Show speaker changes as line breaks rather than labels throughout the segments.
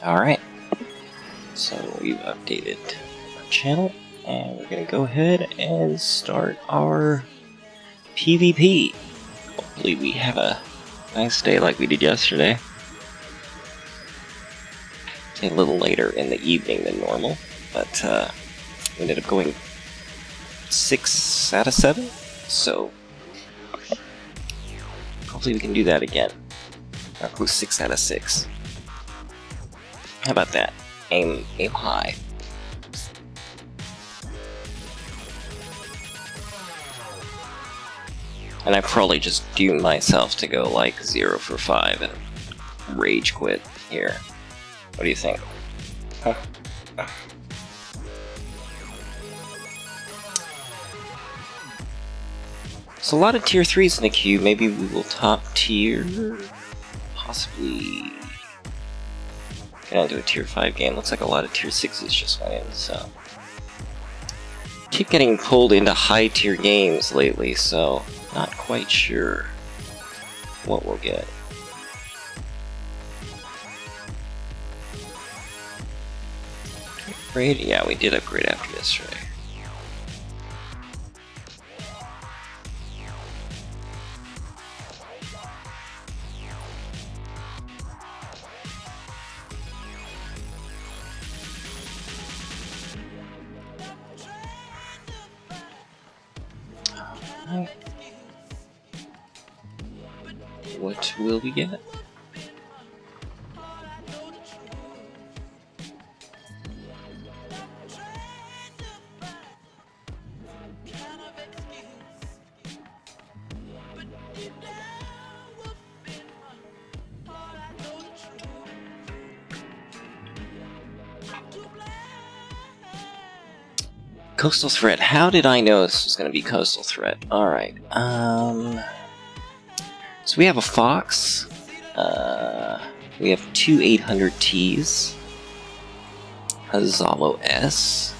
Alright, so we've updated our channel, and we're going to go ahead and start our PvP. Hopefully we have a nice day like we did yesterday. A little later in the evening than normal, but we ended up going 6 out of 7, so hopefully we can do that again. Or go 6 out of 6. How about that? Aim high. And I probably just doomed myself to go like 0 for 5 and rage quit here. What do you think? Huh? So a lot of tier 3s in the queue. Maybe we will top tier. Possibly get into a tier 5 game. Looks like a lot of tier 6s just went in, so keep getting pulled into high tier games lately, so not quite sure what we'll get. Upgrade? Yeah, we did upgrade after yesterday. What will we get? Coastal Threat. How did I know this was going to be Coastal Threat? Alright, so we have a Fox, we have 2 800Ts, a Zalo S,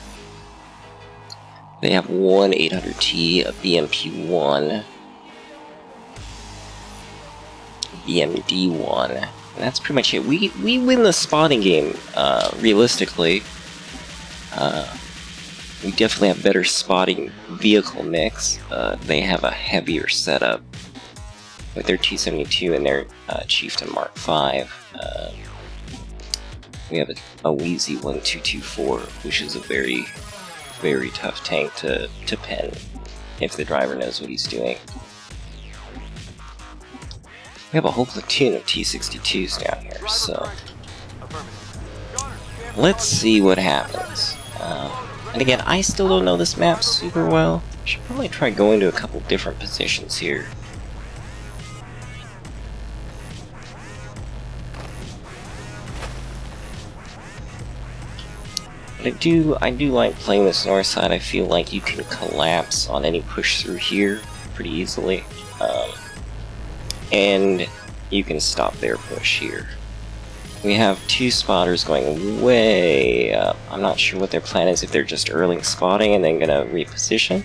they have 1 800T, a BMP1, BMD1, and that's pretty much it. We win the spotting game, realistically. We definitely have better spotting vehicle mix. They have a heavier setup with their T-72 and their Chieftain Mark V. We have a Wheezy 1224, which is a very, very tough tank to pen if the driver knows what he's doing. We have a whole platoon of T-62s down here, so let's see what happens. And again, I still don't know this map super well. Should probably try going to a couple different positions here. But I do like playing this north side. I feel like you can collapse on any push through here pretty easily. And you can stop their push here. We have 2 spotters going way up. I'm not sure what their plan is, if they're just early spotting and then gonna reposition.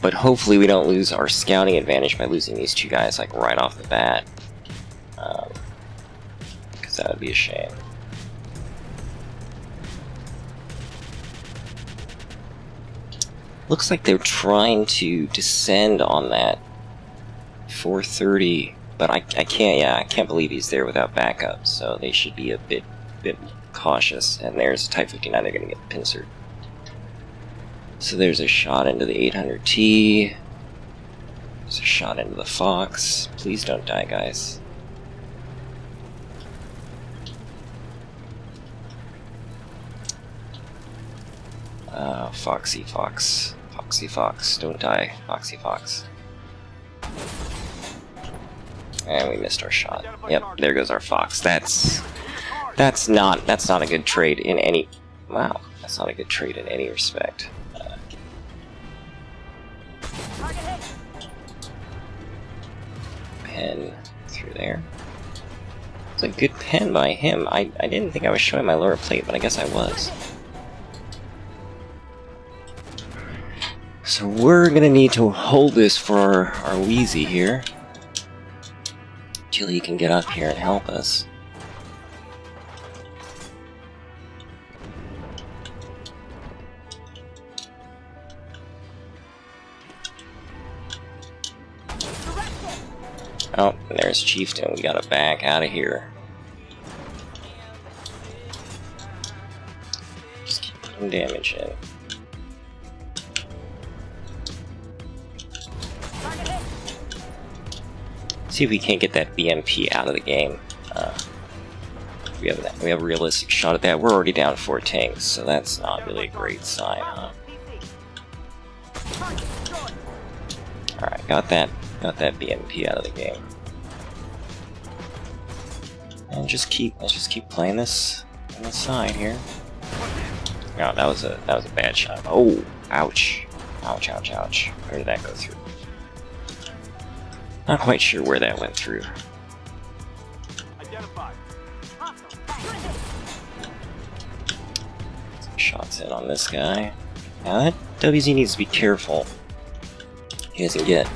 But hopefully we don't lose our scouting advantage by losing these 2 guys like right off the bat. Because that would be a shame. Looks like they're trying to descend on that 430. But I can't believe he's there without backup, so they should be a bit cautious. And there's a Type 59, they're going to get pincered. So there's a shot into the 800T. There's a shot into the Fox. Please don't die, guys. Foxy Fox. Foxy Fox. Don't die, Foxy Fox. And we missed our shot. Yep, there goes our Fox. That's not a good trade in any... Wow, that's not a good trade in any respect. Pen through there. It's a good pen by him. I didn't think I was showing my lower plate, but I guess I was. So we're gonna need to hold this for our Wheezy here. Till he can get up here and help us. Oh, and there's Chieftain. We gotta back out of here. Just keep putting damage in. See if we can't get that BMP out of the game. We have a realistic shot at that. We're already down 4 tanks, so that's not really a great sign, huh? Alright, got that BMP out of the game. And let's just keep playing this on the side here. Oh, that was a bad shot. Oh, ouch. Ouch, ouch, ouch. Where did that go through? Not quite sure where that went through. Some shots in on this guy. Now that WZ needs to be careful. He doesn't get...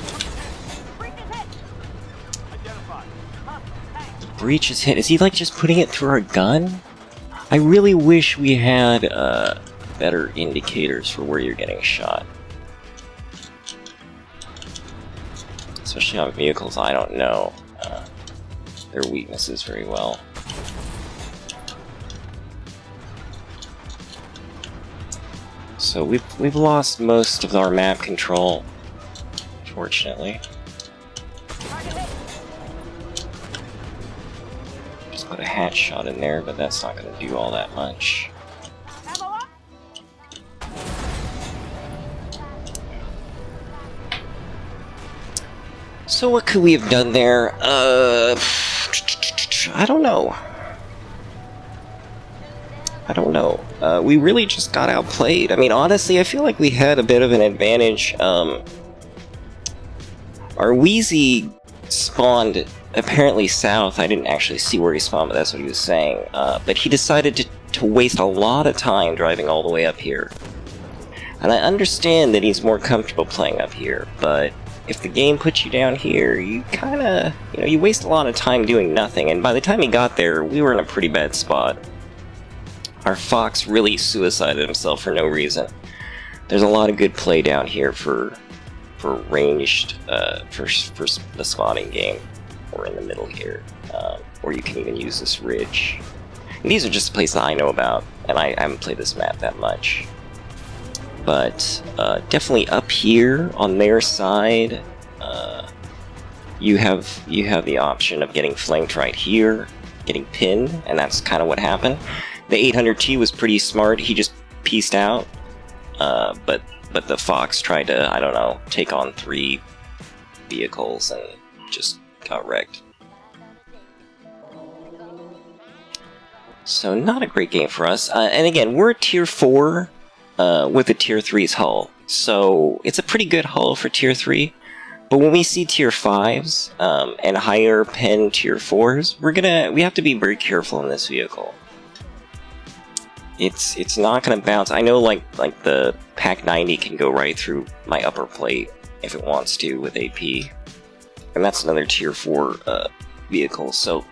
The breach is hit. Is he like just putting it through our gun? I really wish we had better indicators for where you're getting shot. Especially on vehicles I don't know their weaknesses very well. So we've lost most of our map control, unfortunately. Just put a hatch shot in there, but that's not going to do all that much. So what could we have done there? I don't know. We really just got outplayed. I mean, honestly, I feel like we had a bit of an advantage. Our Wheezy spawned apparently south. I didn't actually see where he spawned, but that's what he was saying. But he decided to waste a lot of time driving all the way up here. And I understand that he's more comfortable playing up here, but if the game puts you down here, you kinda, you waste a lot of time doing nothing, and by the time he got there, we were in a pretty bad spot. Our Fox really suicided himself for no reason. There's a lot of good play down here for ranged, for the spotting game, or in the middle here, or you can even use this ridge. And these are just places I know about, and I haven't played this map that much. But definitely up here on their side, you have the option of getting flanked right here, getting pinned, and that's kind of what happened. The 800T was pretty smart. He just pieced out, but the Fox tried to, I don't know, take on 3 vehicles and just got wrecked. So not a great game for us. And again, we're tier 4. With a tier 3's hull. So it's a pretty good hull for tier 3, but when we see tier 5s and higher pen tier 4s, we have to be very careful in this vehicle. It's not gonna bounce. I know like the Pac90 can go right through my upper plate if it wants to with AP, and that's another tier 4 vehicle. So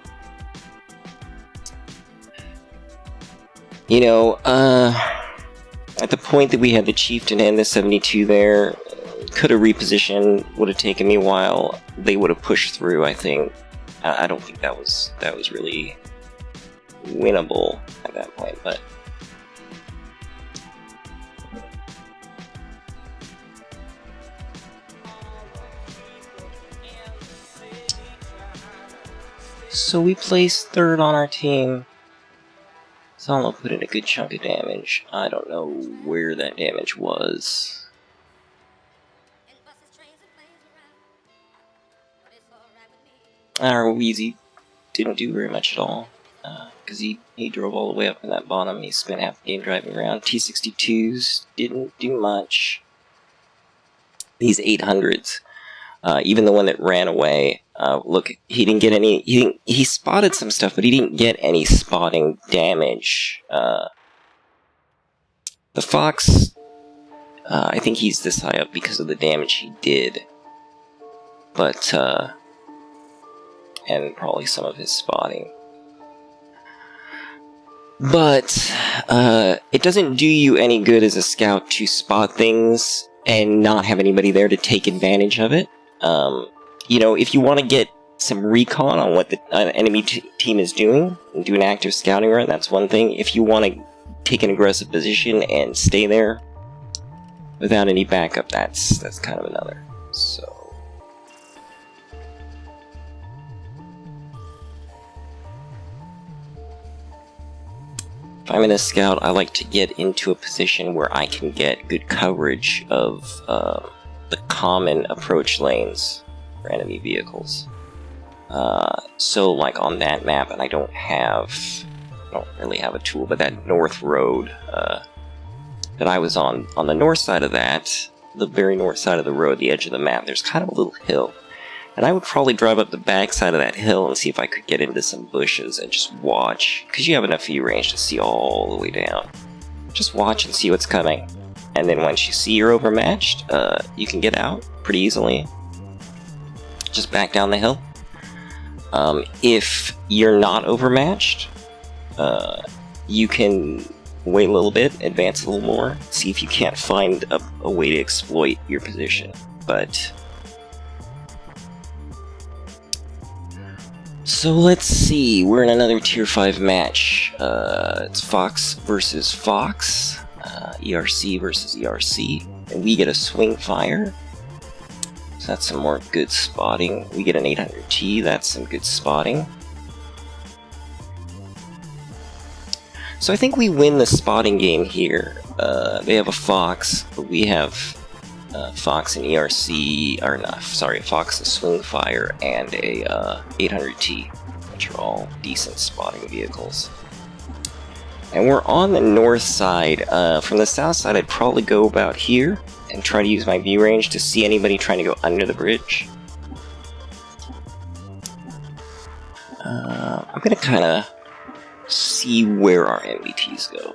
at the point that we had the Chieftain and the 72 there, could have repositioned, would have taken me a while. They would have pushed through, I think. I don't think that was really winnable at that point, but So we placed third on our team. Solo put in a good chunk of damage. I don't know where that damage was. Our Wheezy didn't do very much at all. Because he drove all the way up in that bottom. He spent half the game driving around. T-62s didn't do much. These 800s, even the one that ran away, look, he didn't get any, he spotted some stuff, but he didn't get any spotting damage. The Fox, I think he's this high up because of the damage he did. But, and probably some of his spotting. But, it doesn't do you any good as a scout to spot things and not have anybody there to take advantage of it. You know, if you want to get some recon on what the enemy team is doing, and do an active scouting run, that's one thing. If you want to take an aggressive position and stay there without any backup, that's kind of another. So... if I'm in a scout, I like to get into a position where I can get good coverage of the common approach lanes for enemy vehicles. So, like on that map, and I don't really have a tool, but that north road that I was on the north side of that, the very north side of the road, the edge of the map, there's kind of a little hill. And I would probably drive up the back side of that hill and see if I could get into some bushes and just watch, because you have enough view range to see all the way down. Just watch and see what's coming. And then once you see you're overmatched, you can get out pretty easily. Just back down the hill. If you're not overmatched, you can wait a little bit, advance a little more, see if you can't find a way to exploit your position. But... so let's see, we're in another tier 5 match. It's Fox versus Fox, ERC versus ERC, and we get a swing fire. So that's some more good spotting. We get an 800T, that's some good spotting. So I think we win the spotting game here. They have a Fox, but we have Fox and ERC, or not, sorry, Fox and swing fire and a 800T, which are all decent spotting vehicles. And we're on the north side. From the south side, I'd probably go about here and try to use my view range to see anybody trying to go under the bridge. I'm gonna kind of see where our MBTs go.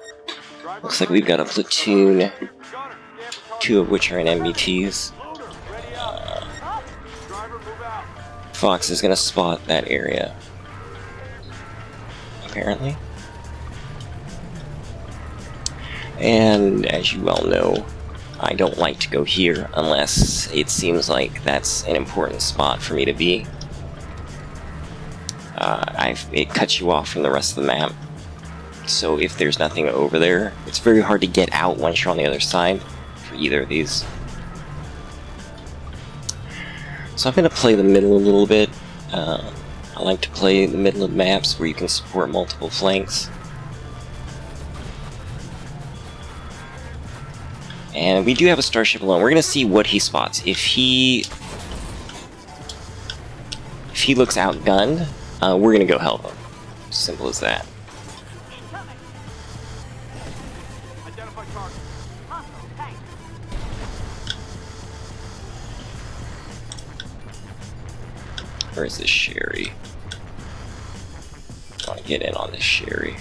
Looks like we've got a platoon, 2 of which are in MBTs. Fox is gonna spot that area, apparently. And as you well know, I don't like to go here unless it seems like that's an important spot for me to be. It cuts you off from the rest of the map. So if there's nothing over there, it's very hard to get out once you're on the other side for either of these. So I'm going to play the middle a little bit. I like to play the middle of maps where you can support multiple flanks. And we do have a starship alone. We're going to see what he spots. If he looks outgunned, we're going to go help him. Simple as that. Where is this Sherry? I want to get in on this Sherry.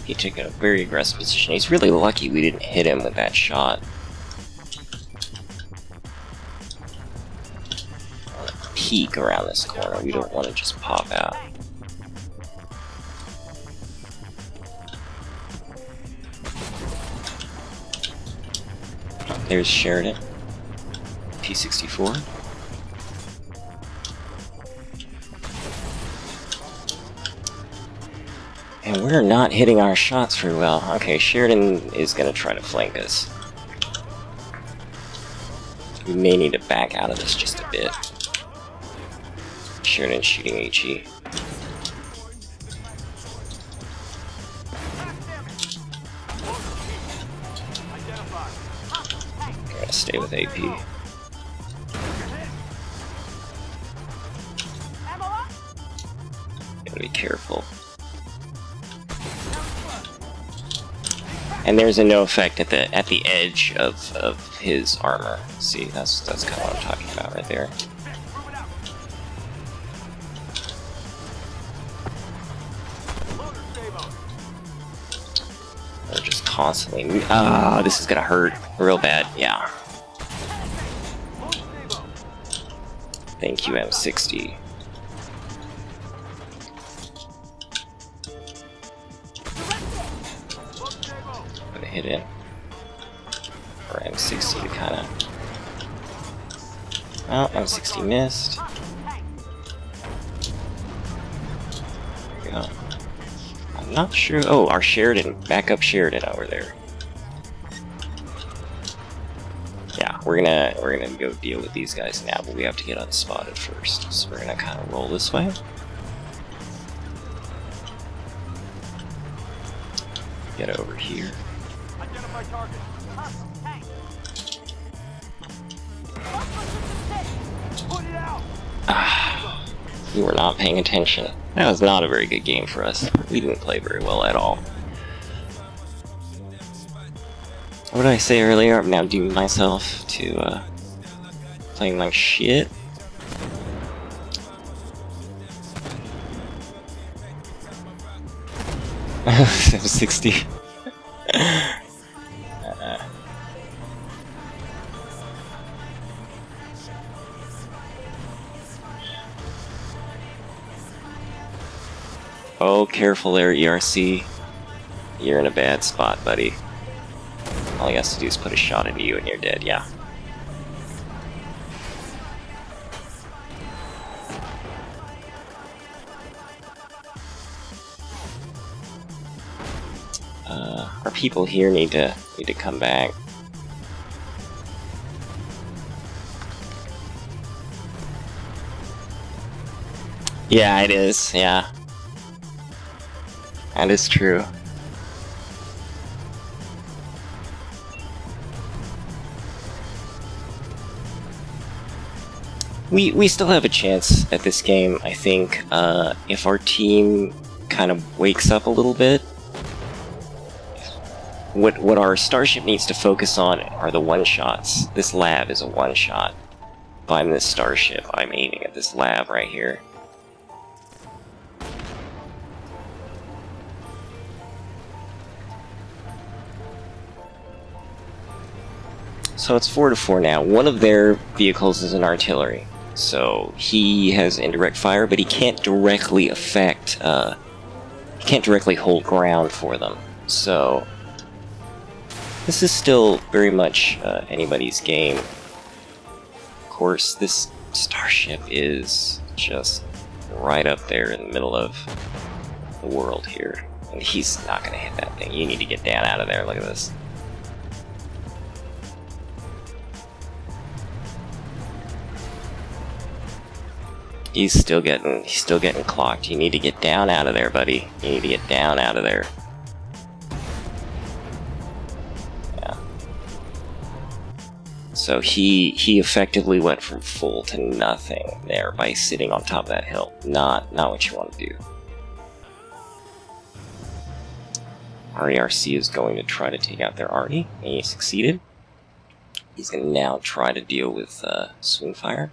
He took a very aggressive position. He's really lucky we didn't hit him with that shot. I want to peek around this corner. We don't want to just pop out. There's Sheridan. T-64. And we're not hitting our shots very well. Okay, Sheridan is going to try to flank us. We may need to back out of this just a bit. Sheridan shooting HE. Gonna stay with AP. Gotta be careful. And there's a no effect at the edge of his armor. See, that's kind of what I'm talking about right there. They're just constantly. This is gonna hurt real bad. Yeah. Thank you, M60. Gonna hit it. Or M60 to kind of. Oh, M60 missed. There we go. I'm not sure. Oh, our Sheridan, backup Sheridan over there. Yeah, we're gonna go deal with these guys now, but we have to get unspotted first. So we're gonna kind of roll this way. Get over here.
Identify target. Put it out.
You were not paying attention. That was not a very good game for us. We didn't play very well at all. What did I say earlier? I'm now dooming myself to playing like shit. M60. Oh, careful there, ERC. You're in a bad spot, buddy. All he has to do is put a shot into you and you're dead, yeah. Our people here need to come back. Yeah, it is, yeah. That is true. We still have a chance at this game, I think, if our team kind of wakes up a little bit. What our starship needs to focus on are the one-shots. This lab is a one-shot. If I'm this starship, I'm aiming at this lab right here. So it's 4-4 now. One of their vehicles is an artillery, so he has indirect fire, but he can't directly affect, he can't directly hold ground for them. So this is still very much anybody's game. Of course, this starship is just right up there in the middle of the world here, and he's not going to hit that thing. You need to get down out of there. Look at this. He's still getting clocked. You need to get down out of there, buddy. You need to get down out of there. Yeah. So he effectively went from full to nothing there by sitting on top of that hill. Not what you want to do. RERC is going to try to take out their arty, and he succeeded. He's going to now try to deal with swing fire.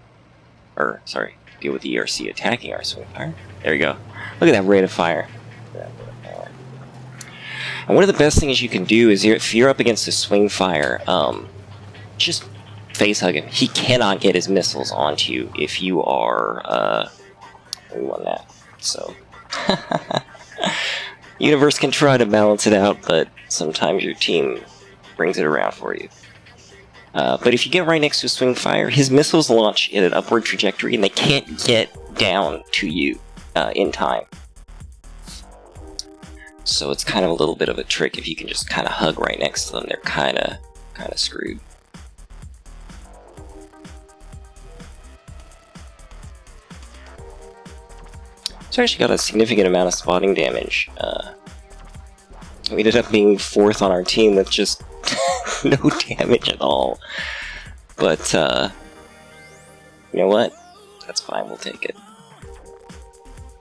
Or, sorry. Deal with the ERC attacking our swing fire. There we go. Look at that rate of fire. And one of the best things you can do is, if you're up against a swing fire, just face hug him. He cannot get his missiles onto you if you are, we won that. So, universe can try to balance it out, but sometimes your team brings it around for you. But if you get right next to a swing fire, his missiles launch in an upward trajectory and they can't get down to you in time. So it's kind of a little bit of a trick. If you can just kind of hug right next to them, they're kind of screwed. So I actually got a significant amount of spotting damage. We ended up being 4th on our team with just no damage at all. But, you know what? That's fine, we'll take it.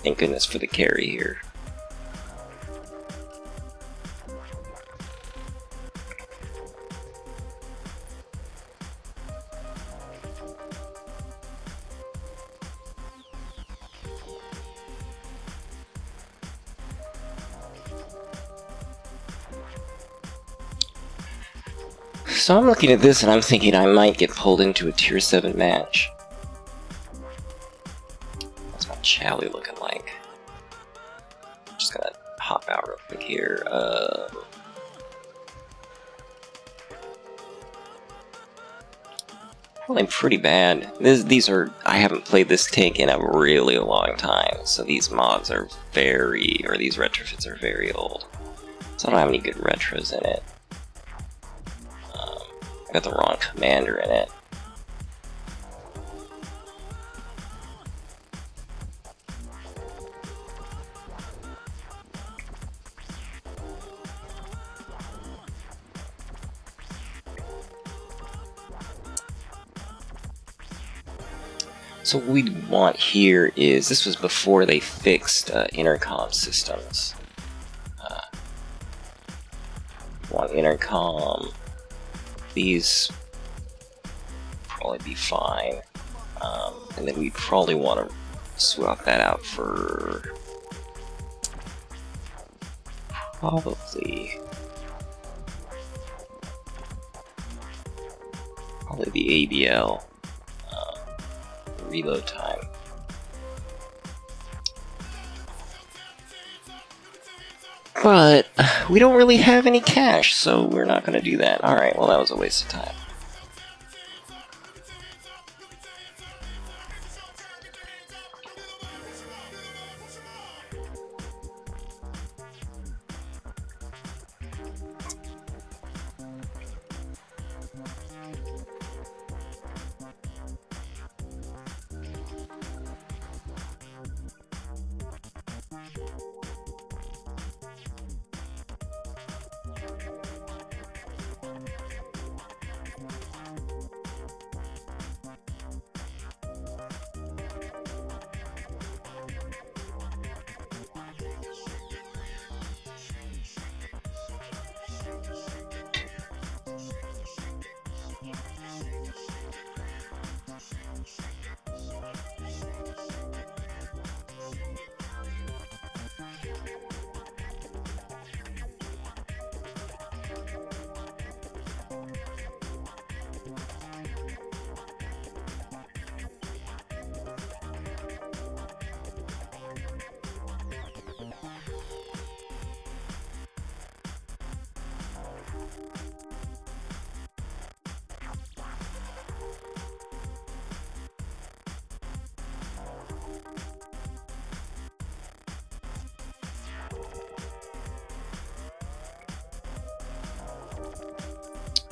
Thank goodness for the carry here. So I'm looking at this and I'm thinking I might get pulled into a tier 7 match. What's my Chally looking like? Just gonna hop out real quick here. Probably pretty bad. These are, I haven't played this tank in a really long time, so these mods are very, or these retrofits are very old. So I don't have any good retros in it. I got the wrong commander in it. So what we want here is, this was before they fixed intercom systems. Want intercom. These probably be fine, and then we probably want to swap that out for probably the ABL reload time. But we don't really have any cash, so we're not going to do that. Alright, well that was a waste of time.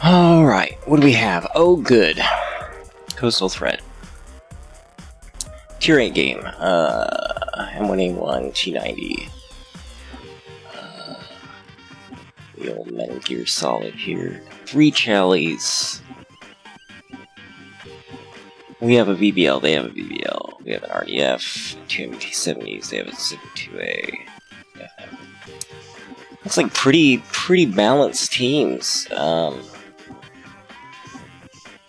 Alright, what do we have? Oh, good. Coastal Threat. Tier 8 game. M1A1, T90. The old Metal Gear Solid here. 3 Challys. We have a VBL, they have a VBL. We have an RDF, 2 MT70s, they have a Civic 2A. Yeah. Looks like pretty balanced teams.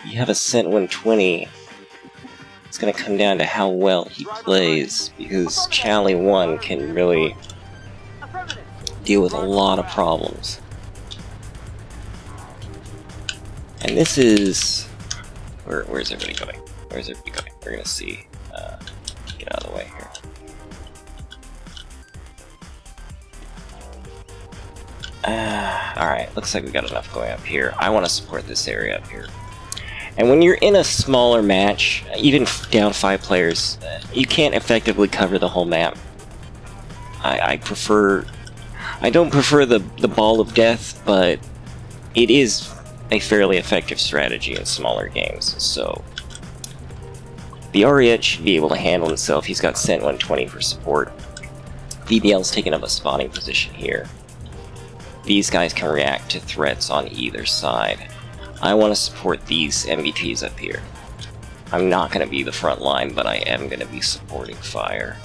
You have a Cent 120. It's gonna come down to how well he plays, because Chally 1 can really deal with a lot of problems. And this is... Where's everybody going? Where's everybody going? We're gonna see. Get out of the way here. Alright, looks like we got enough going up here. I want to support this area up here. And when you're in a smaller match, even down 5 players, you can't effectively cover the whole map. I don't prefer the ball of death, but it is a fairly effective strategy in smaller games, so The Ariete should be able to handle himself. He's got Cent 120 for support. VBL's taking up a spawning position here. These guys can react to threats on either side. I want to support these MBTs up here. I'm not going to be the front line, but I am going to be supporting fire.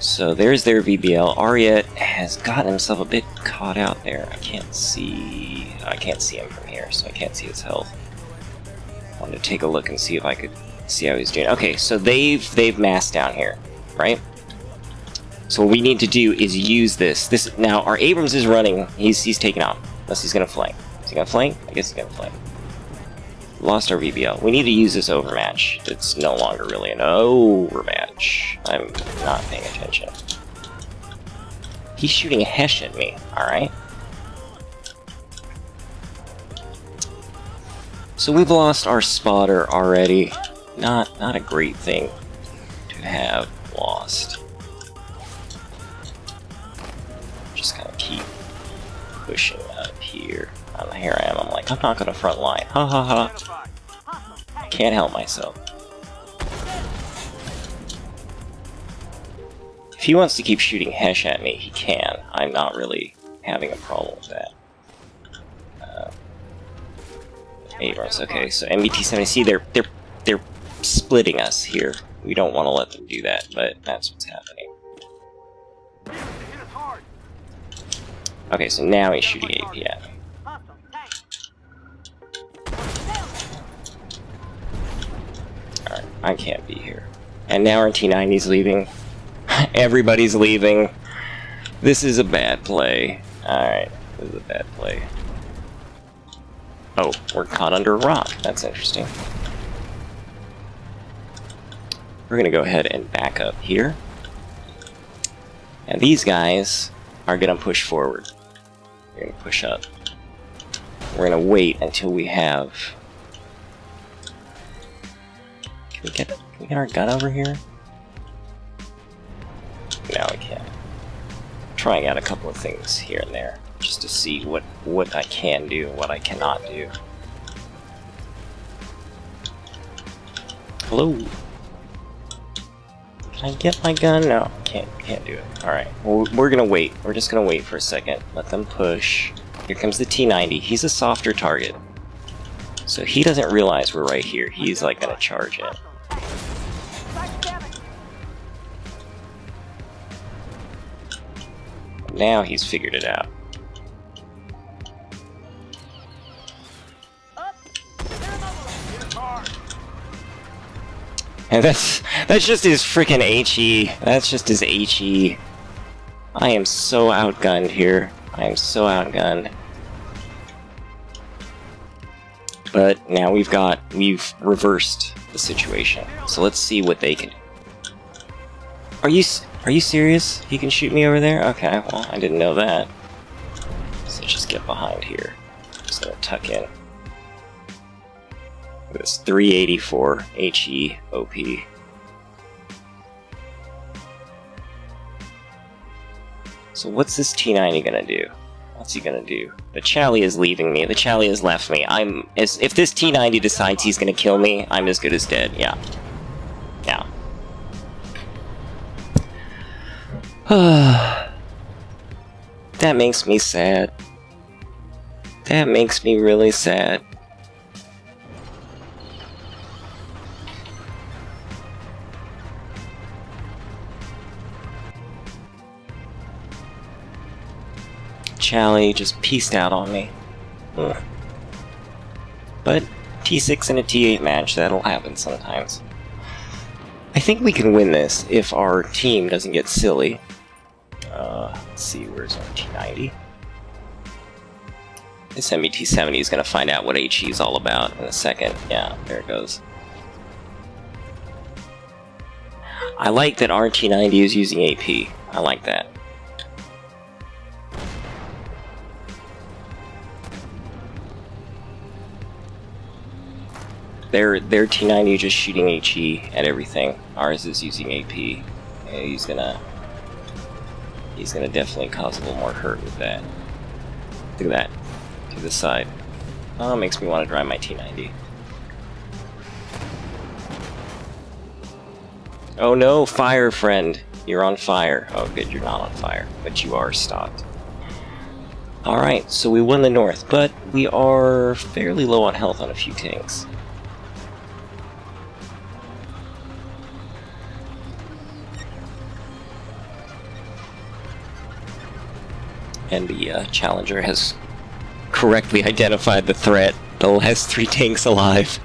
So there's their VBL. Ariete has gotten himself a bit caught out there. I can't see him from here, so I can't see his health. I wanted to take a look and see if I could see how he's doing. Okay, so they've massed down here, right? So what we need to do is use this. Now our Abrams is running. He's taking off. Unless he's gonna flank. Is he gonna flank? I guess he's gonna flank. Lost our VBL. We need to use this overmatch. It's no longer really an overmatch. I'm not paying attention. He's shooting a Hesh at me, alright? So we've lost our spotter already. Not a great thing to have lost. Just kind of keep pushing up here. Here I am. I'm like, I'm not gonna front line. Ha ha ha. Can't help myself. If he wants to keep shooting Hesh at me, he can. I'm not really having a problem with that. Abrams. Okay, so MBT-70. See, they're splitting us here. We don't want to let them do that, but that's what's happening. Okay, so now he's shooting AP at me. Alright, I can't be here. And now our T90's leaving. Everybody's leaving. This is a bad play. Alright, this is a bad play. Oh, we're caught under a rock. That's interesting. We're gonna go ahead and back up here. And these guys are gonna push forward. We're gonna push up. We're gonna wait until we have... Can we get our gun over here? No, we can't. Trying out a couple of things here and there, just to see what I can do and what I cannot do. Hello? Can I get my gun? No, can't do it. Alright, well, we're gonna wait. We're just gonna wait for a second. Let them push. Here comes the T90. He's a softer target. So he doesn't realize we're right here. He's like gonna charge in. Now he's figured it out. And that's just his freaking HE. That's just his HE. I am so outgunned here. I am so outgunned. But now we've reversed the situation. So let's see what they can do. Are you serious? He can shoot me over there? Okay, well, I didn't know that. So just get behind here. Just gonna tuck in. This 384 HE OP. So what's this T90 gonna do? What's he gonna do? The Chally is leaving me. The Chally has left me. If this T90 decides he's gonna kill me, I'm as good as dead. Yeah. Yeah. That makes me sad. That makes me really sad. Chally just pieced out on me. Ugh. But T6 and a T8 match, that'll happen sometimes. I think we can win this if our team doesn't get silly. Let's see, where's our T90? This MBT-70 is going to find out what HE is all about in a second. Yeah, there it goes. I like that our T90 is using AP. I like that. Their T90 just shooting HE at everything. Ours is using AP. Yeah, he's gonna definitely cause a little more hurt with that. Look at that. To the side. Oh, makes me want to drive my T90. Oh no, fire friend. You're on fire. Oh good, you're not on fire, but you are stopped. Alright, so we won the north, but we are fairly low on health on a few tanks. And the Challenger has correctly identified the threat. It has 3 tanks alive.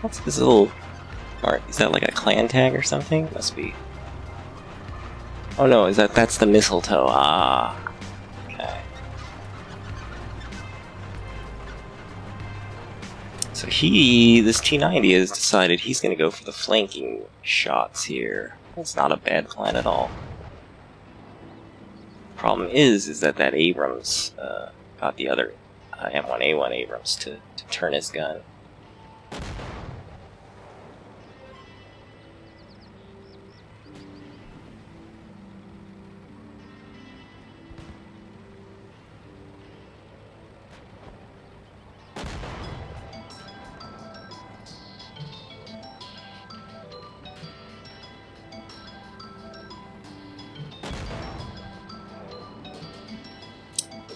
What's this little mark? Is that like a clan tag or something? Must be. Oh no, that's the mistletoe. Ah. Okay. So this T90 has decided he's gonna go for the flanking shots here. That's not a bad plan at all. Problem is that Abrams got the other M1A1 Abrams to turn his gun.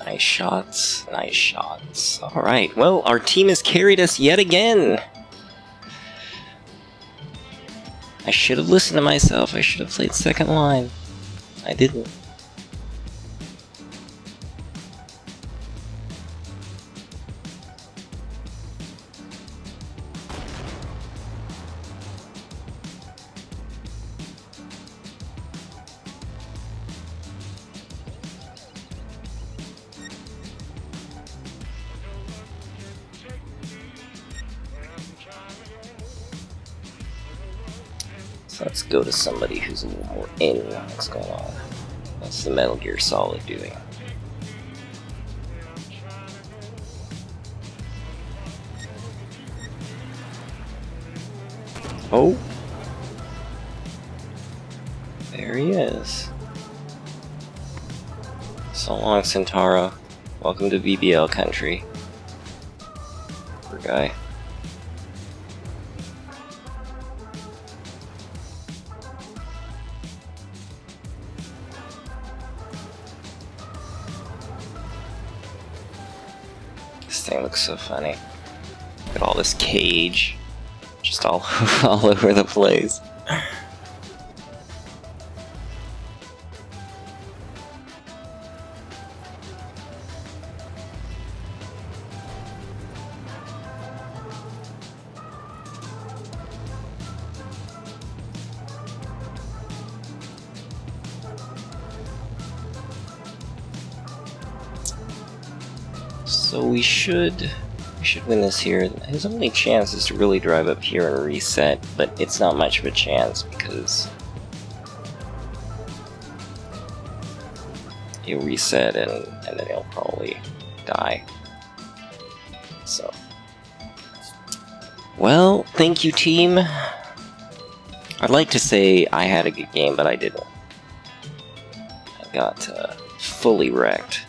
Nice shots, nice shots. Alright, well, our team has carried us yet again! I should have listened to myself, I should have played second line. I didn't. So let's go to somebody who's a little more in what's going on. What's the Metal Gear Solid doing? Oh! There he is. So long, Centauro. Welcome to BBL country. Poor guy. This thing looks so funny. Look at all this cage. Just all over the place. So we should win this here. His only chance is to really drive up here and reset, but it's not much of a chance because he'll reset and then he'll probably die. So, well, thank you, team. I'd like to say I had a good game, but I didn't. I got fully wrecked.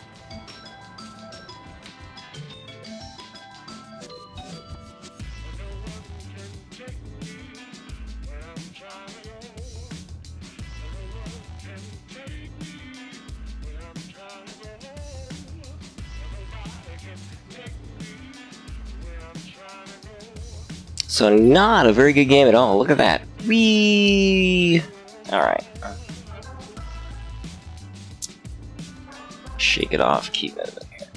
So not a very good game at all. Look at that. Whee! Alright. Shake it off, keep moving here.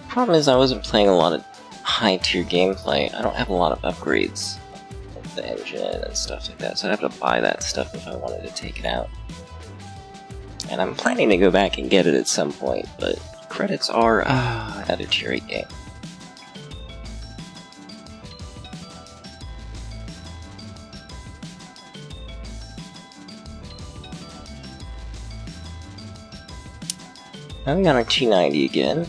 Problem is I wasn't playing a lot of high tier gameplay. I don't have a lot of upgrades the engine and stuff like that, so I'd have to buy that stuff if I wanted to take it out. And I'm planning to go back and get it at some point, but credits are another tier 8 game. I'm on a T90 again.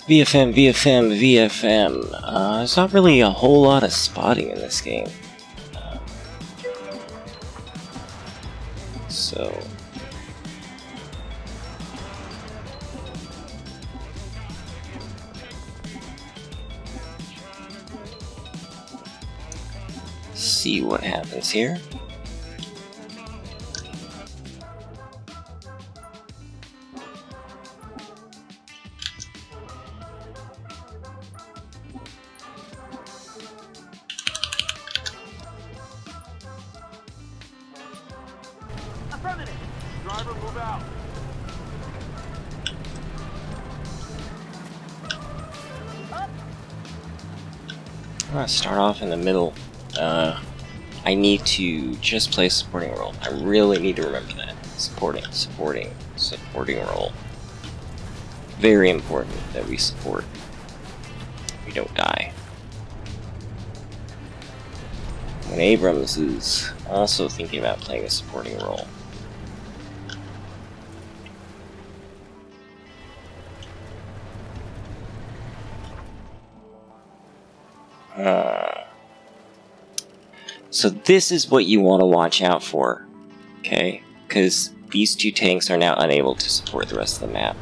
VFM. There's not really a whole lot of spotting in this game. So... see what happens here.
Affirmative. Driver, move out.
I'm gonna start off in the middle. I need to just play supporting role. I really need to remember that. Supporting role. Very important that we support. We don't die. When Abrams is also thinking about playing a supporting role. So this is what you want to watch out for, okay? Because these two tanks are now unable to support the rest of the map.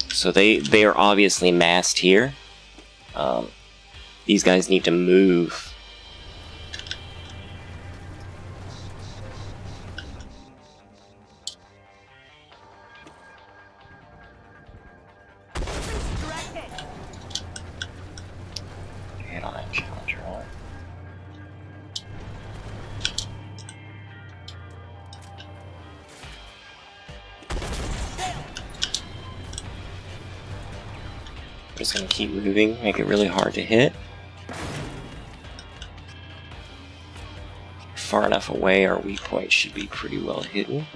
So they are obviously massed here. These guys need to move. Hit on that Challenger one. I'm just gonna keep moving, make it really hard to hit. Far enough away, our weak point should be pretty well hidden.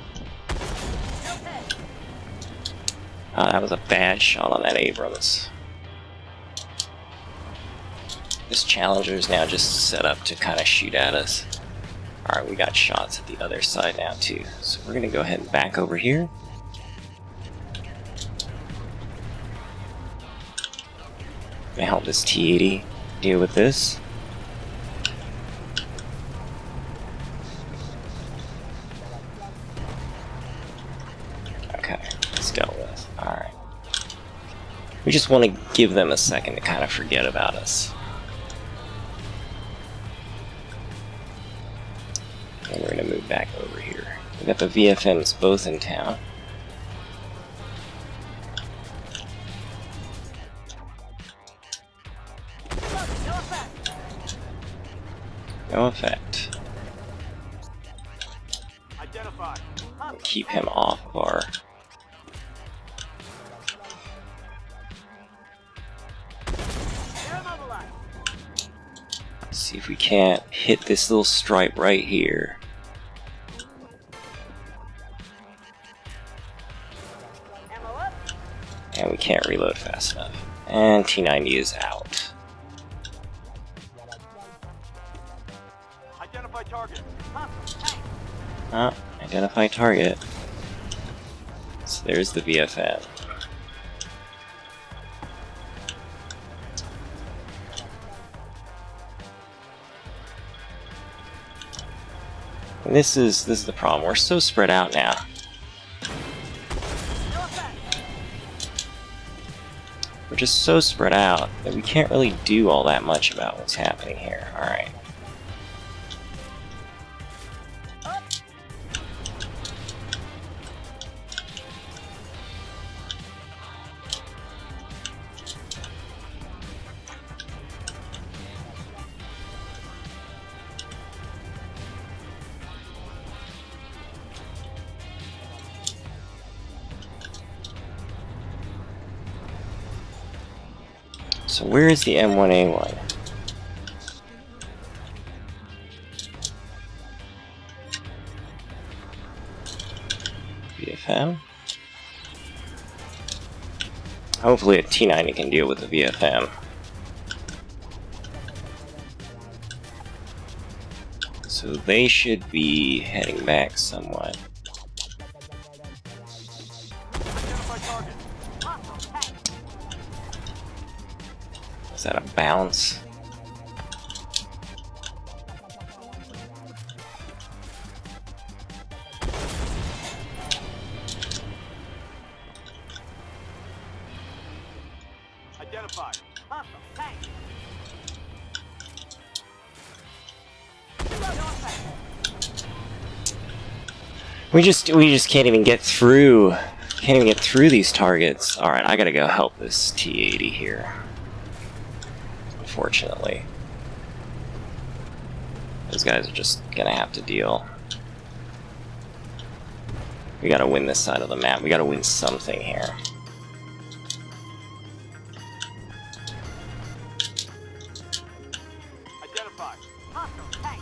That was a bad shot on that Abrams. This Challenger is now just set up to kind of shoot at us. Alright, we got shots at the other side now too. So we're gonna go ahead and back over here. Gonna help this T-80 deal with this. Okay, it's dealt with. Alright. We just want to give them a second to kind of forget about us. And we're gonna move back over here. We got the VFMs both in town. No effect.
Identified.
Keep him off of our... See if we can't hit this little stripe right here. And we can't reload fast enough. And T90 is out.
Identify target.
Identify target. So there's the VFM. And this is the problem. We're so spread out now. We're just so spread out that we can't really do all that much about what's happening here. Alright. So where is the M1A1? VFM? Hopefully a T90 can deal with the VFM. So they should be heading back somewhat.
Identify target.
Is that a bounce?
Identified. Hostile tank.
We just can't even get through. Can't even get through these targets. All right, I gotta go help this T80 here. Unfortunately, those guys are just gonna have to deal. We gotta win this side of the map. We gotta win something here.
Identified. Hostile tank.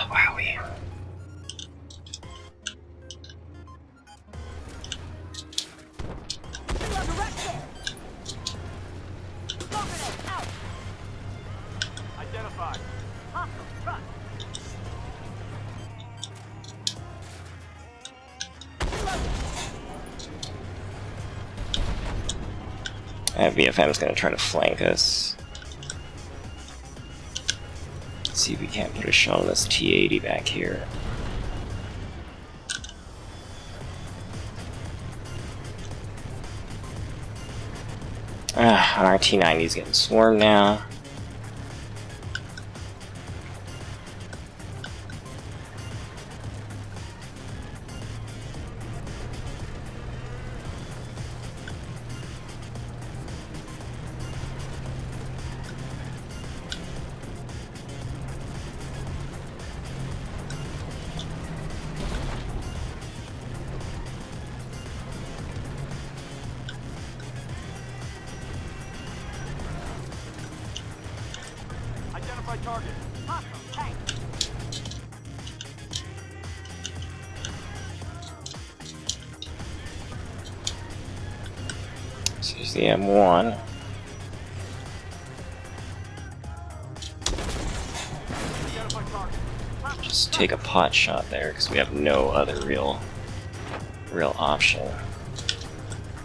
Wowie.
Identified. Hostile truck.
That VFM's gonna try to flank us. Let's see if we can't put a shot on this T80 back here. Our T90's getting swarmed now.
Identify target. Hostile tank.
This is the M1.
Identify target.
Just take a pot shot there because we have no other real option.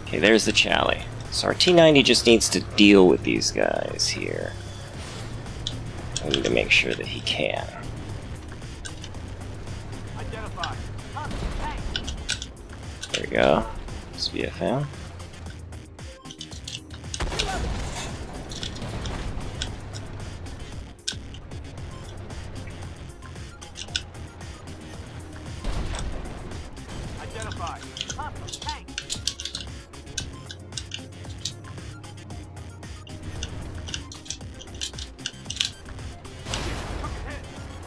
Okay, there's the Chally. So our T90 just needs to deal with these guys here. We need to make sure that he can.
Identified. Hostile tank.
There we go. It's VFM.
Identified. Hostile tank. Took a hit.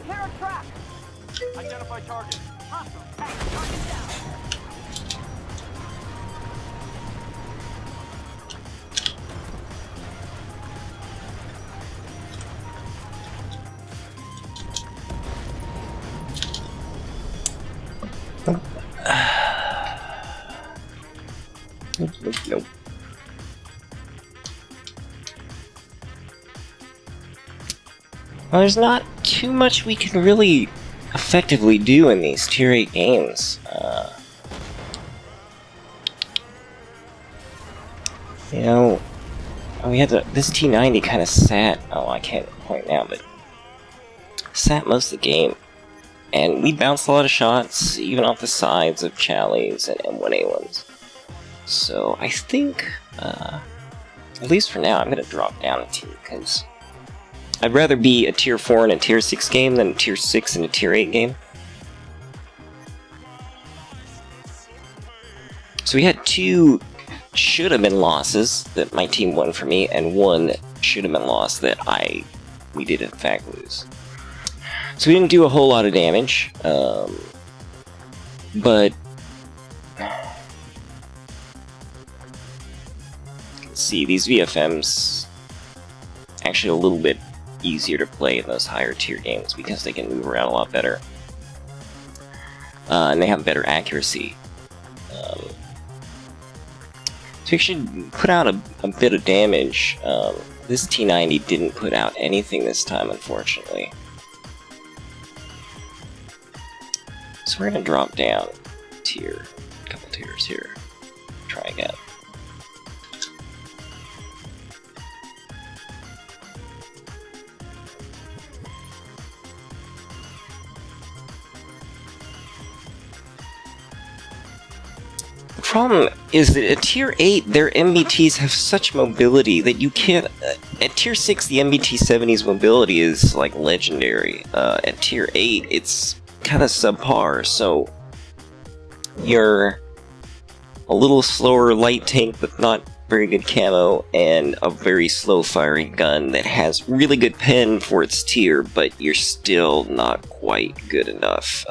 Clear a track. Identify target. Hostile tank. Target down.
Nope. Well, there's not too much we can really effectively do in these Tier 8 games. You know, we had this T90 kind of sat, oh, I can't point now, but sat most of the game. And we bounced a lot of shots, even off the sides of Challys and M1A1s. So I think, at least for now, I'm going to drop down a tier, because I'd rather be a Tier 4 in a Tier 6 game than a Tier 6 in a Tier 8 game. So we had two should-have-been losses that my team won for me, and one should-have-been loss that I we did in fact lose. So we didn't do a whole lot of damage, but let's see, these VFMs actually a little bit easier to play in those higher tier games because they can move around a lot better, and they have better accuracy. So actually put out a bit of damage. This T90 didn't put out anything this time, unfortunately. So we're gonna drop down a couple tiers here. Try again. The problem is that at Tier 8, their MBTs have such mobility that you can't... at Tier 6, the MBT-70's mobility is, like, legendary. At Tier 8, it's kind of subpar, so you're a little slower light tank with not very good camo, and a very slow-firing gun that has really good pen for its tier, but you're still not quite good enough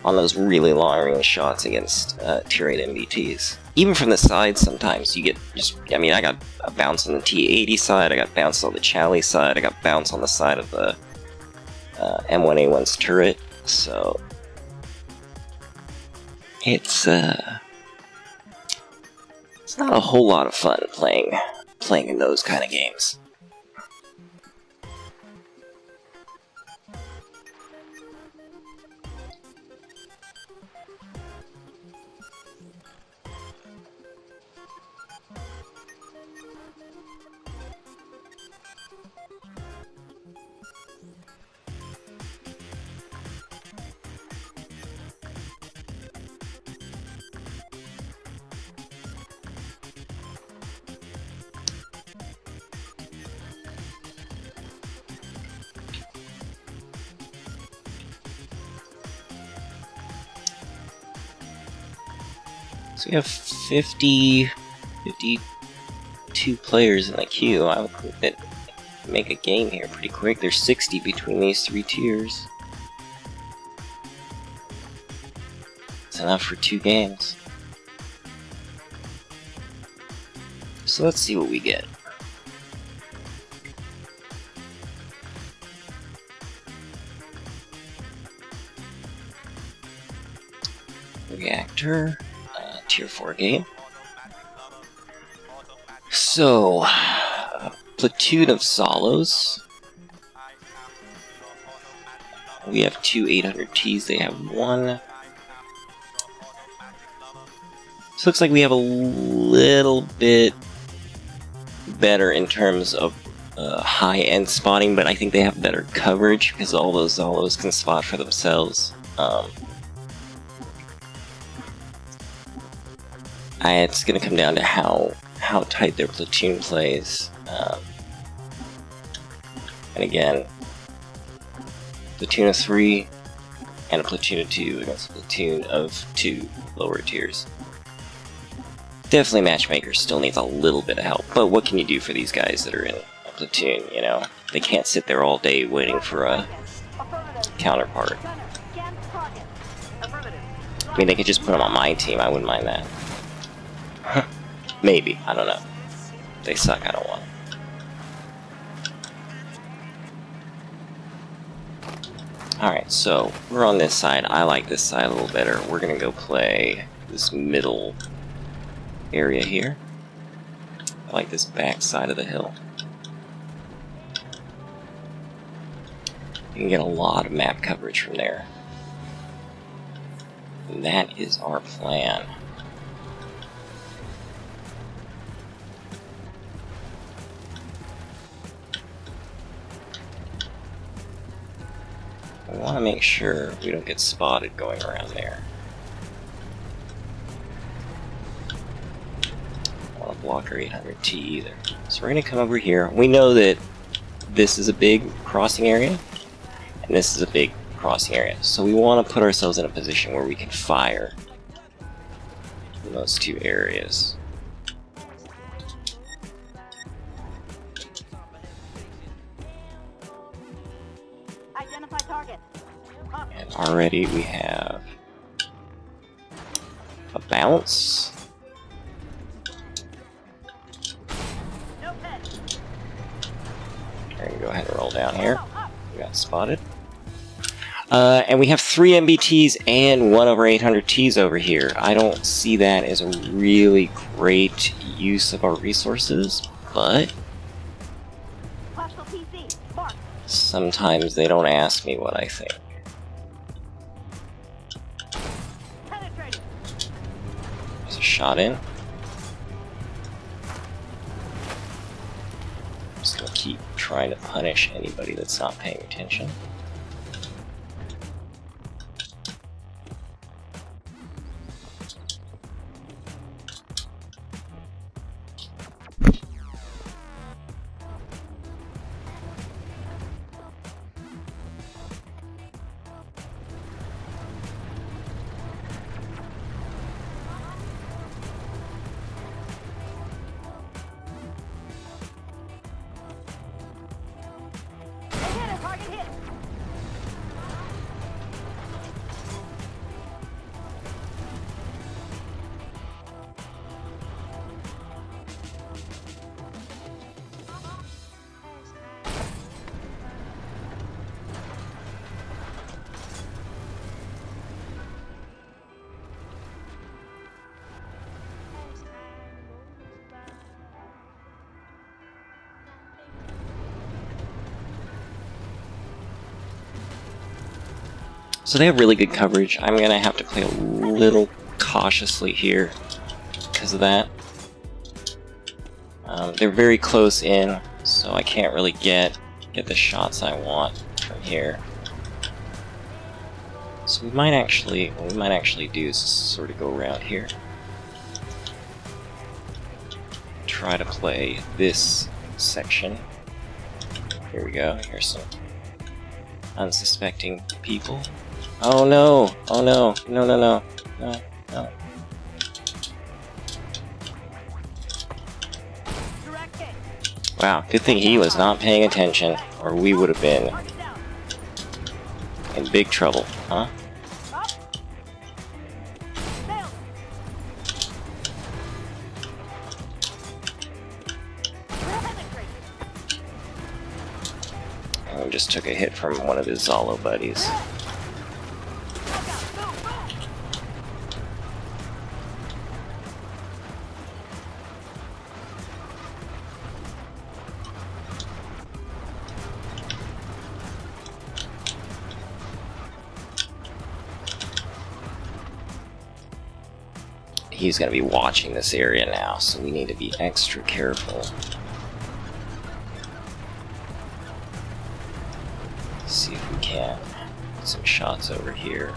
on those really long-range shots against Tier 8 MBTs. Even from the side, sometimes you get just... I mean, I got a bounce on the T80 side, I got bounce on the Chally side, I got bounce on the side of the M1A1's turret, so... It's not a whole lot of fun playing in those kind of games. So we have 52 players in the queue. I would think that make a game here pretty quick. There's 60 between these three tiers. It's enough for 2 games. So let's see what we get. Reactor. Tier 4 game. So, a platoon of Solos. We have 2 800Ts, they have 1. So looks like we have a little bit better in terms of high-end spotting, but I think they have better coverage because all those Solos can spot for themselves. It's going to come down to how tight their platoon plays. And again, platoon of 3 and a platoon of 2 against a platoon of 2 lower tiers. Definitely Matchmaker still needs a little bit of help, but what can you do for these guys that are in a platoon, you know? They can't sit there all day waiting for a counterpart. I mean, they could just put them on my team, I wouldn't mind that. Maybe, I don't know. If they suck, I don't want them. Alright, so we're on this side. I like this side a little better. We're gonna go play this middle area here. I like this back side of the hill. You can get a lot of map coverage from there. And that is our plan. I want to make sure we don't get spotted going around there. I don't want to block our 800T either. So we're going to come over here. We know that this is a big crossing area, and this is a big crossing area. So we want to put ourselves in a position where we can fire in those 2 areas.
Identify target.
And already we have a bounce.
No pet.
We're gonna go ahead and roll down here. We got spotted. And we have 3 MBTs and 1 over 800 Ts over here. I don't see that as a really great use of our resources, but
Hostile PC. Mark.
sometimes they don't ask me what I think.
Penetrating.
There's a shot in. I'm just gonna keep trying to punish anybody that's not paying attention.
Target hit.
So they have really good coverage. I'm gonna have to play a little cautiously here because of that. They're very close in, so I can't really get the shots I want from here. So what we might actually do is sort of go around here. Try to play this section. Here we go. Here's some unsuspecting people. Oh no! Oh no! No, no, no. No, no.
Direct hit.
Wow, good thing he was not paying attention, or we would have been
Target down.
in big trouble, huh?
Up. Failed. Penetrating.
And we just took a hit from one of his Zalo buddies.
Look out. Boom, boom.
He's gonna be watching this area now, so we need to be extra careful. See if we can get some shots over here.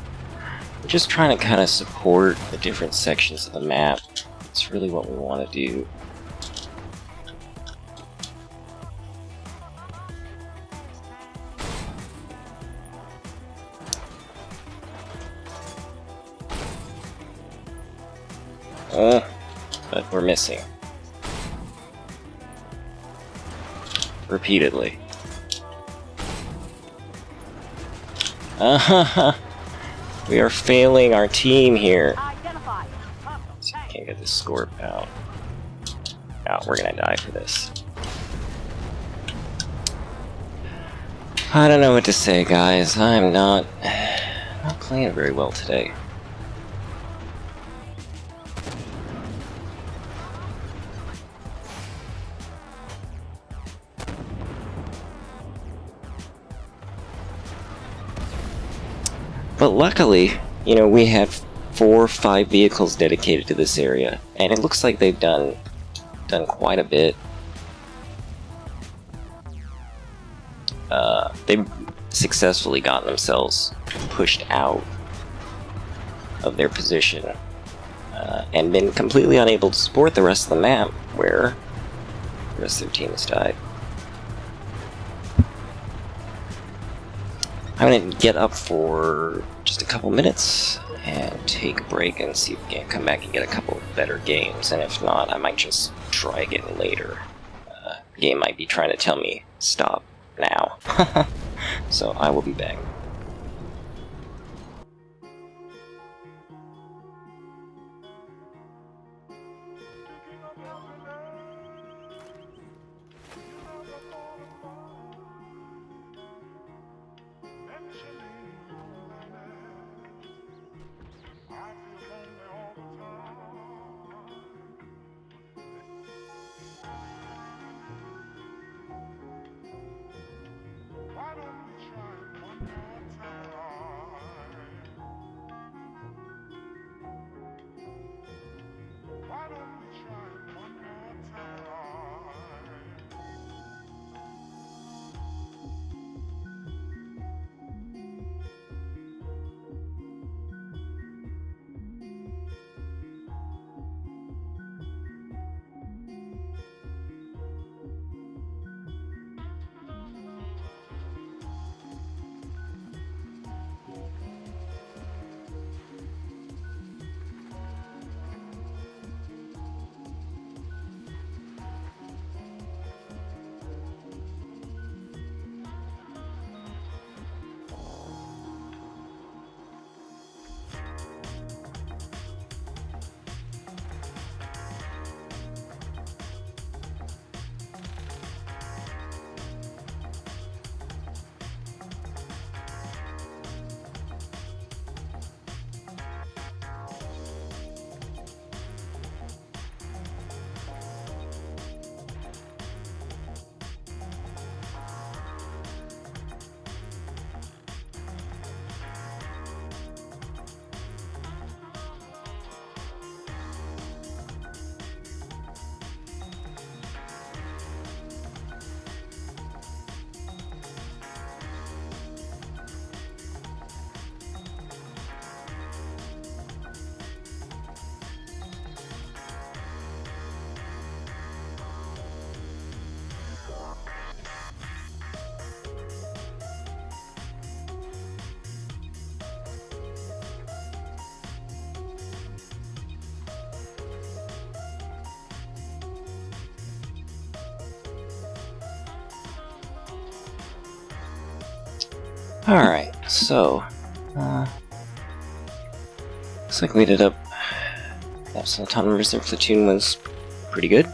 We're just trying to kind of support the different sections of the map. It's really what we want to do. But we're missing. Repeatedly. We are failing our team here.
Identify.
See if we can't get this score out. Oh, we're gonna die for this. I don't know what to say, guys. I'm not playing very well today. But luckily, you know, we had 4 or 5 vehicles dedicated to this area, and it looks like they've done quite a bit. They've successfully gotten themselves pushed out of their position, and been completely unable to support the rest of the map, where the rest of their team has died. I'm going to get up for just a couple minutes and take a break and see if we can come back and get a couple of better games, and if not, I might just try again later. The game might be trying to tell me, stop now. So I will be back. Alright, so, looks like we ended up, so autonomous their platoon was pretty good.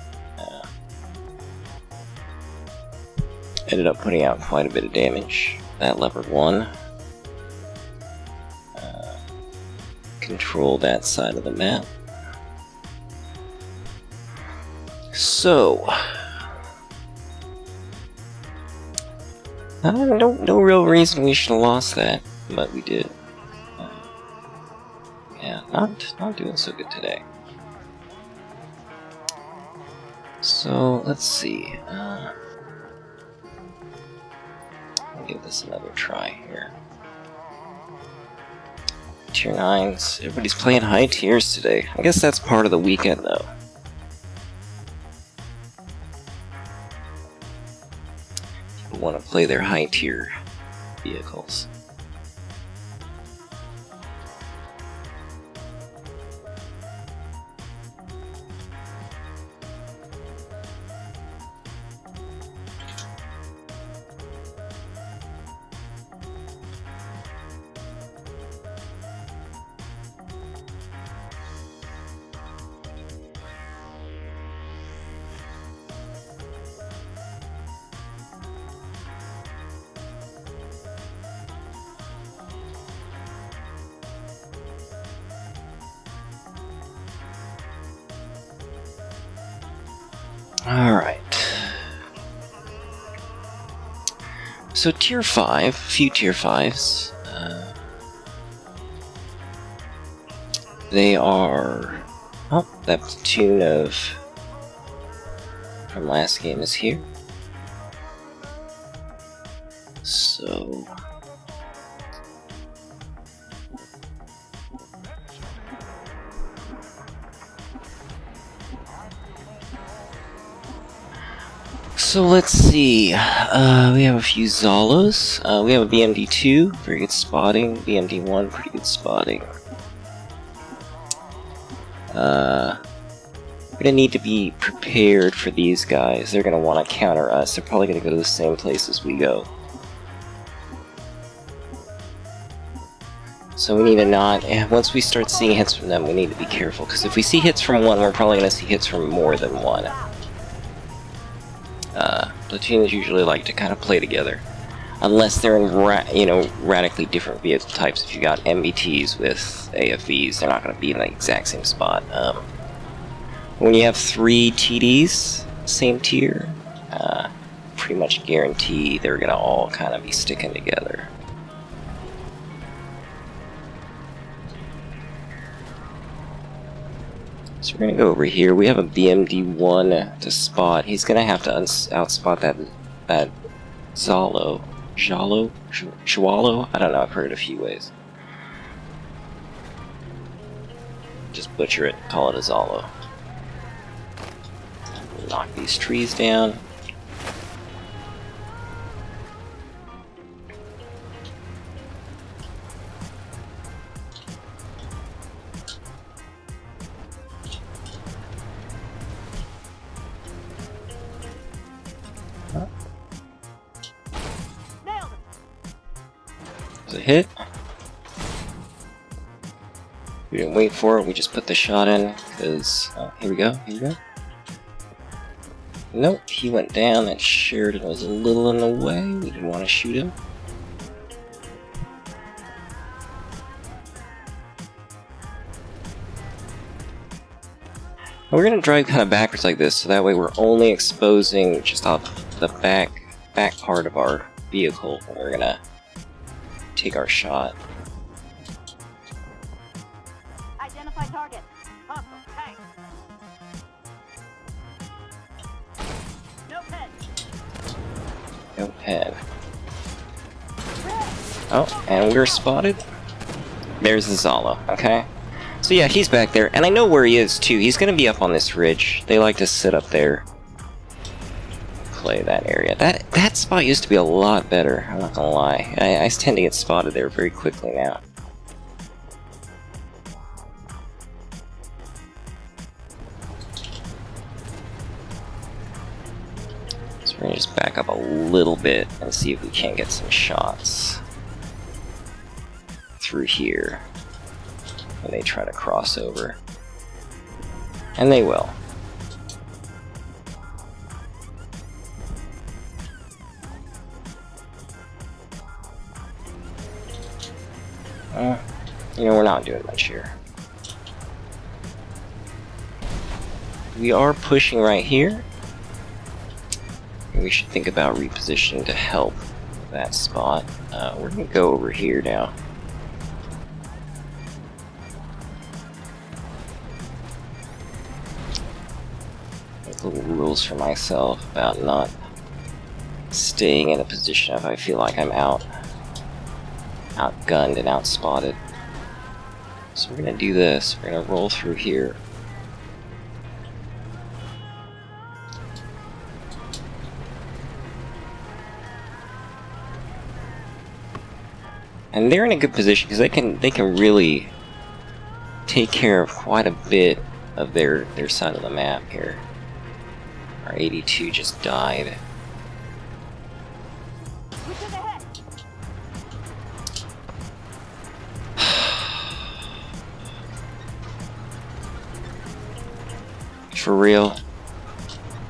Ended up putting out quite a bit of damage. That levered 1. Control that side of the map. So, no real reason we should have lost that, but we did. Yeah, not doing so good today. So let's see. I'll give this another try here. Tier 9s. Everybody's playing high tiers today. I guess that's part of the weekend, though. People want to play their high tier vehicles. Alright. So tier 5, a few tier 5s. They are... Oh, that platoon of... from last game is here. So... So let's see, we have a few Zalos, we have a BMD2, very good spotting, BMD1, pretty good spotting. We're gonna need to be prepared for these guys. They're gonna want to counter us, they're probably gonna go to the same place as we go. So we need to not, once we start seeing hits from them, we need to be careful, because if we see hits from one, we're probably going to see hits from more than one. Platoons usually like to kind of play together. Unless they're in, radically different vehicle types. If you got MBTs with AFVs, they're not going to be in the exact same spot. When you have 3 TDs, same tier, pretty much guarantee they're going to all kind of be sticking together. So we're going to go over here. We have a BMD1 to spot. He's going to have to outspot that Zalo. Shawalo? I don't know, I've heard it a few ways. Just butcher it, call it a Zalo. Knock these trees down. A hit. We didn't wait for it, we just put the shot in, because, here we go. Nope, he went down, and Sheridan was a little in the way, we didn't want to shoot him. We're going to drive kind of backwards like this, so that way we're only exposing just off the back part of our vehicle, and we're going to take our shot.
Identify target. Hostile. Tank. No pen.
No pen. Oh, and we're spotted. There's the Zala, okay? So yeah, he's back there, and I know where he is too. He's gonna be up on this ridge. They like to sit up there. Play that area. That spot used to be a lot better, I'm not gonna lie. I tend to get spotted there very quickly now. So we're gonna just back up a little bit and see if we can't get some shots through here when they try to cross over. And they will. We're not doing much here. We are pushing right here. We should think about repositioning to help that spot. We're going to go over here now. Make little rules for myself about not staying in a position if I feel like I'm outgunned and outspotted. So we're gonna do this. We're gonna roll through here. And they're in a good position because they can really take care of quite a bit of their side of the map here. Our 82 just died. For real?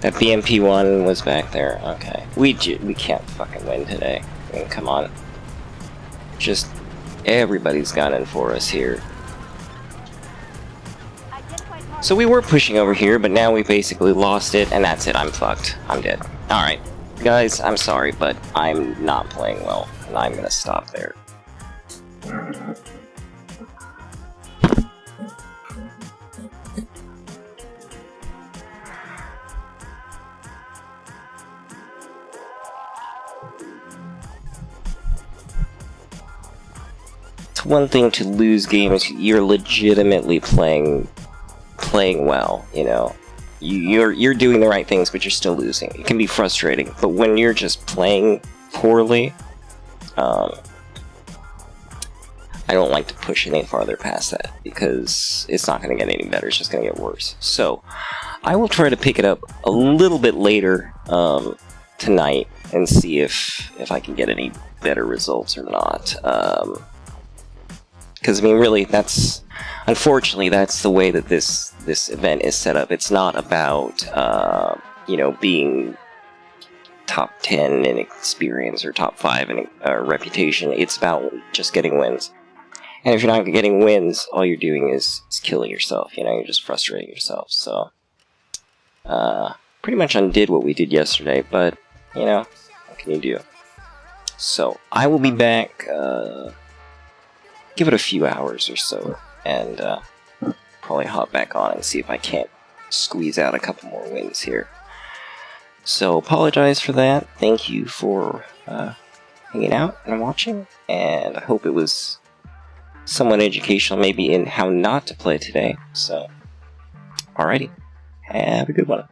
That BMP one was back there. Okay. We can't fucking win today. I mean, come on. Just everybody's gunning for us here. So we were pushing over here, but now we basically lost it, and that's it. I'm fucked. I'm dead. Alright. Guys, I'm sorry, but I'm not playing well, and I'm gonna stop there. It's one thing to lose games you're legitimately playing well, you know. You're doing the right things, but you're still losing. It can be frustrating, but when you're just playing poorly, I don't like to push any farther past that, because it's not going to get any better, it's just going to get worse. So, I will try to pick it up a little bit later tonight, and see if I can get any better results or not. Because I mean, really, unfortunately that's the way that this event is set up. It's not about you know, being top 10 in experience or top 5 in reputation. It's about just getting wins. And if you're not getting wins, all you're doing is killing yourself. You know, you're just frustrating yourself. So, pretty much undid what we did yesterday, but, you know, what can you do? So, I will be back, give it a few hours or so, and probably hop back on and see if I can't squeeze out a couple more wins here. So, apologize for that. Thank you for hanging out and watching, and I hope it was somewhat educational, maybe in how not to play today. So, alrighty, have a good one.